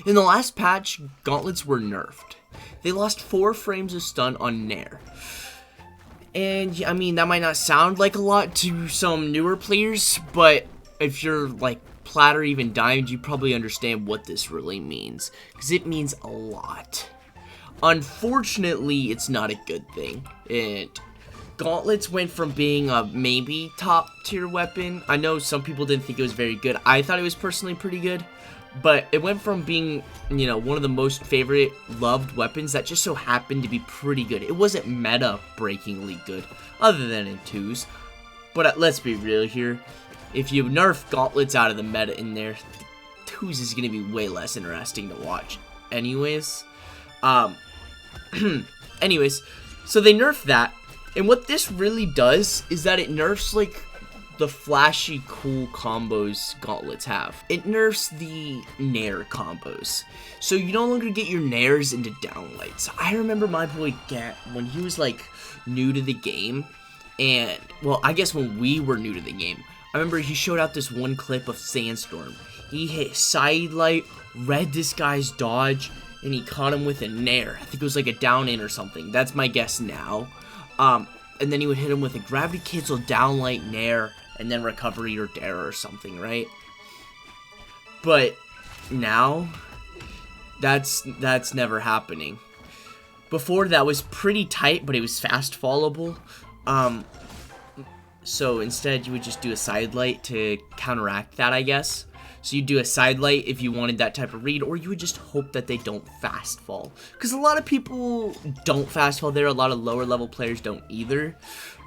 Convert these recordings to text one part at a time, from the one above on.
In the last patch, gauntlets were nerfed. They lost 4 frames of stun on Nair. And, I mean, that might not sound like a lot to some newer players, but if you're, like, plat or even diamond, you probably understand what this really means. Because it means a lot. Unfortunately, it's not a good thing. And gauntlets went from being a maybe top tier weapon. I know some people didn't think it was very good. I thought it was personally pretty good. But it went from being, you know, one of the most favorite, loved weapons that just so happened to be pretty good. It wasn't meta-breakingly good, other than in 2s. But let's be real here. If you nerf gauntlets out of the meta in there, 2s is going to be way less interesting to watch. Anyways. Anyways, so they nerfed that. And what this really does is that it nerfs, like, the flashy, cool combos gauntlets have. It nerfs the Nair combos. So you no longer get your Nairs into downlights. I remember my boy Gat, when he was, like, new to the game, and, well, I guess when we were new to the game, I remember he showed out this one clip of Sandstorm. He hit Sidelight, read this guy's dodge, and he caught him with a Nair. I think it was like a down in or something. That's my guess now. And then he would hit him with a gravity cancel downlight Nair, and then recovery or dare or something, right? But now, that's never happening. Before, that was pretty tight, but it was fast fallable. So instead, you would just do a sidelight to counteract that, I guess. So you do a sidelight if you wanted that type of read, or you would just hope that they don't fast fall. Because a lot of people don't fast fall there, a lot of lower level players don't either.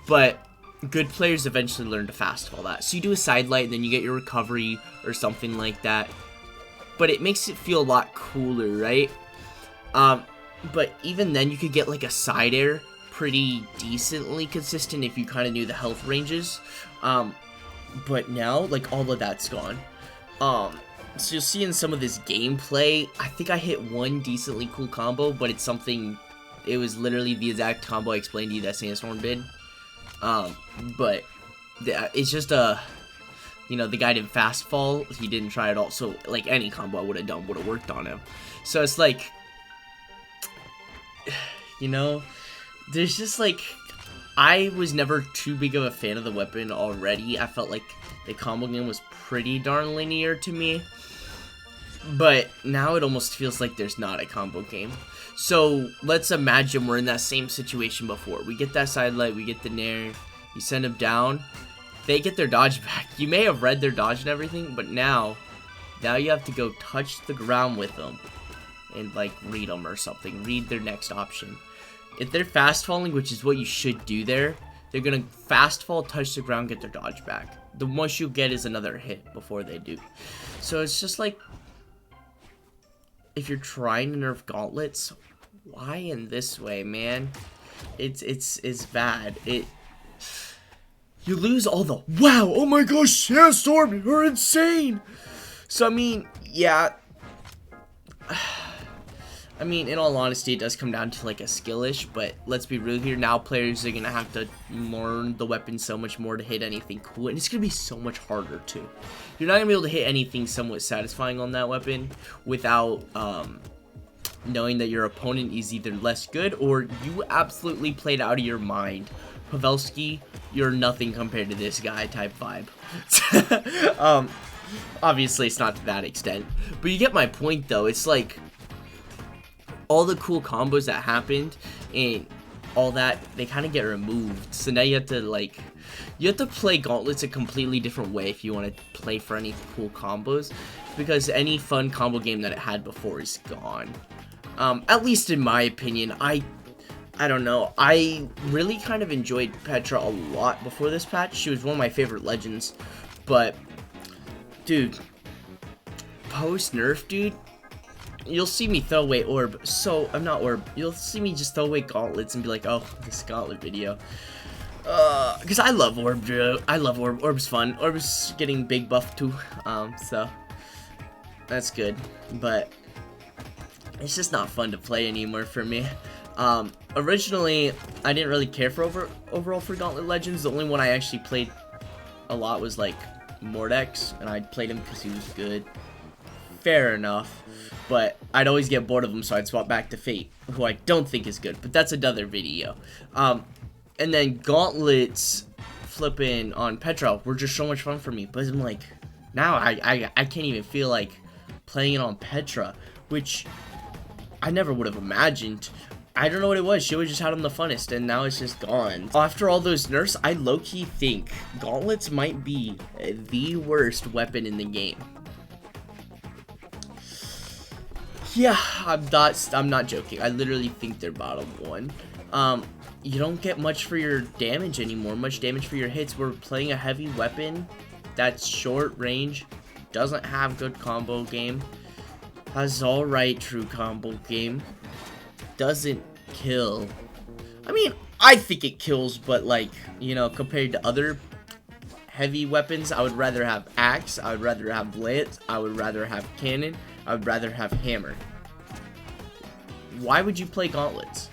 But good players eventually learn to fast fall that. So you do a sidelight and then you get your recovery or something like that. But it makes it feel a lot cooler, right? But even then you could get like a side air pretty decently consistent if you kind of knew the health ranges. But now, like, all of that's gone. So you'll see in some of this gameplay, I think I hit one decently cool combo, but it's something, it was literally the exact combo I explained to you that Sandstorm did. But it's just you know, the guy didn't fast fall, he didn't try at all, so, like, any combo I would have done would have worked on him. So it's like, you know, there's just, like, I was never too big of a fan of the weapon already. I felt like the combo game was pretty darn linear to me. But now it almost feels like there's not a combo game. So let's imagine we're in that same situation before. We get that sidelight, we get the Nair, you send them down, they get their dodge back. You may have read their dodge and everything, but now you have to go touch the ground with them and, like, read them or something. Read their next option. If they're fast falling, which is what you should do there, they're gonna fast fall, touch the ground, get their dodge back. The most you'll get is another hit before they do. So it's just like, if you're trying to nerf gauntlets, why in this way, man? It's bad. You lose all the wow, oh my gosh, Sandstorm, you're insane. So I mean, yeah. I mean, in all honesty, it does come down to, like, a skill-ish, but let's be real here. Now players are going to have to learn the weapon so much more to hit anything cool, and it's going to be so much harder, too. You're not going to be able to hit anything somewhat satisfying on that weapon without knowing that your opponent is either less good or you absolutely played out of your mind. Pavelski, you're nothing compared to this guy type vibe. Obviously, it's not to that extent, but you get my point, though. It's like, all the cool combos that happened and all that, they kind of get removed. So now you have to, like, you have to play gauntlets a completely different way if you want to play for any cool combos, because any fun combo game that it had before is gone. At least in my opinion. I don't know. I really kind of enjoyed Petra a lot before this patch. She was one of my favorite legends, but dude, post nerf, dude, you'll see me throw away orb. So, I'm not orb. You'll see me just throw away gauntlets and be like, oh, this gauntlet video. Because I love orb, dude. I love orb. Orb's fun. Orb's getting big buff too. So, that's good. But, it's just not fun to play anymore for me. Originally, I didn't really care for overall for Gauntlet Legends. The only one I actually played a lot was, like, Mordex. And I played him because he was good. Fair enough. but I'd always get bored of them, so I'd swap back to Fate, who I don't think is good, but that's another video. And then Gauntlets flipping on Petra were just so much fun for me, but I'm like, now I can't even feel like playing it on Petra, which I never would have imagined. I don't know what it was. She always just had them the funnest, and now it's just gone. After all those nerfs, I low-key think Gauntlets might be the worst weapon in the game. Yeah, I'm not joking. I literally think they're bottom one. You don't get much for your damage anymore, much damage for your hits. We're playing a heavy weapon that's short range, doesn't have good combo game, has alright true combo game, doesn't kill. I mean, I think it kills, but like, you know, compared to other heavy weapons, I would rather have axe, I would rather have lance, I would rather have cannon, I would rather have hammer. Why would you play Gauntlets?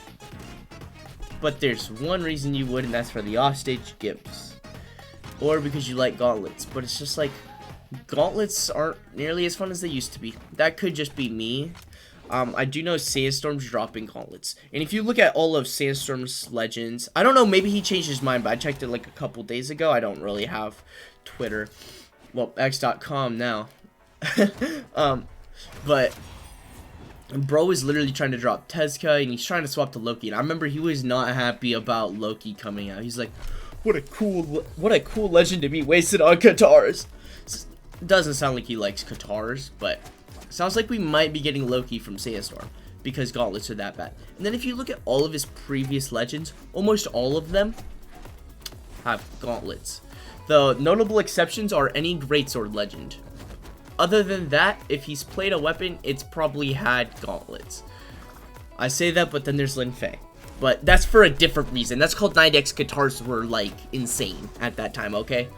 But there's one reason you would, and that's for the offstage gifts, or because you like Gauntlets. But it's just like, Gauntlets aren't nearly as fun as they used to be. That could just be me. I do know Sandstorm's dropping Gauntlets, and if you look at all of Sandstorm's legends, I don't know, maybe he changed his mind, but I checked it like a couple days ago. I don't really have Twitter, well, x.com now. But bro is literally trying to drop Tezca, and he's trying to swap to Loki, and I remember he was not happy about Loki coming out. He's like, what a cool legend to be wasted on Katars. Doesn't sound like he likes Katars, but sounds like we might be getting Loki from Sandstorm, because Gauntlets are that bad. And then if you look at all of his previous legends, almost all of them have Gauntlets. The notable exceptions are any Greatsword legend. Other than that, if he's played a weapon, it's probably had Gauntlets. I say that, but then there's Lin Fei. But that's for a different reason. That's called 9x Katars were, like, insane at that time, okay?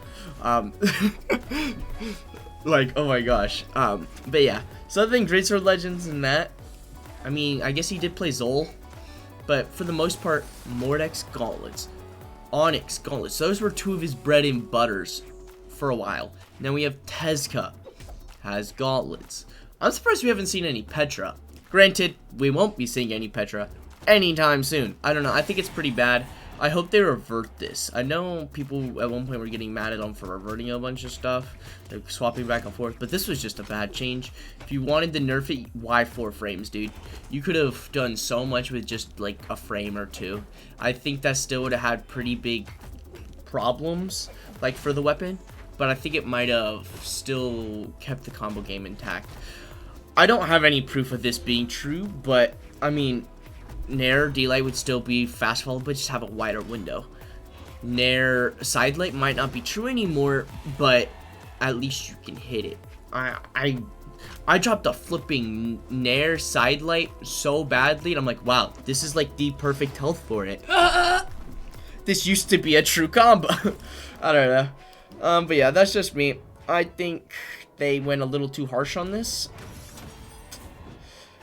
Like, oh my gosh. But yeah. So other than Greatsword Legends and that, I mean, I guess he did play Zol. But for the most part, Mordex Gauntlets. Onyx Gauntlets. Those were two of his bread and butters for a while. Now we have Tezca. Has Gauntlets. I'm surprised we haven't seen any Petra. Granted, we won't be seeing any Petra anytime soon. I don't know. I think it's pretty bad. I hope they revert this. I know people at one point were getting mad at them for reverting a bunch of stuff. They're swapping back and forth. But this was just a bad change. If you wanted to nerf it, why 4 frames, dude? You could have done so much with just like a frame or 2. I think that still would have had pretty big problems, like for the weapon. But I think it might have still kept the combo game intact. I don't have any proof of this being true, but I mean, Nair D-Light would still be fast fall, but just have a wider window. Nair side light might not be true anymore, but at least you can hit it. I dropped a flipping Nair side light so badly, and I'm like, wow, this is like the perfect health for it. This used to be a true combo. I don't know. But yeah, that's just me. I think they went a little too harsh on this.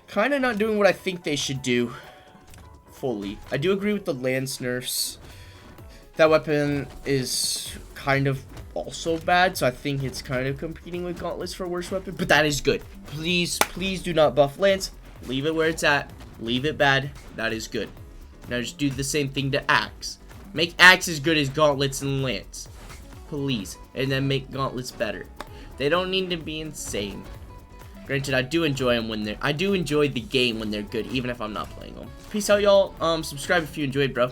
Kind of not doing what I think they should do fully. I do agree with the lance nerfs. That weapon is kind of also bad, so I think it's kind of competing with Gauntlets for worst weapon, but that is good. Please, please do not buff lance. Leave it where it's at. Leave it bad. That is good. Now just do the same thing to axe. Make axe as good as Gauntlets and lance. Please. And then make Gauntlets better. They don't need to be insane. Granted, I do enjoy them when I do enjoy the game when they're good, even if I'm not playing them. Peace out, y'all. Subscribe if you enjoyed, bro.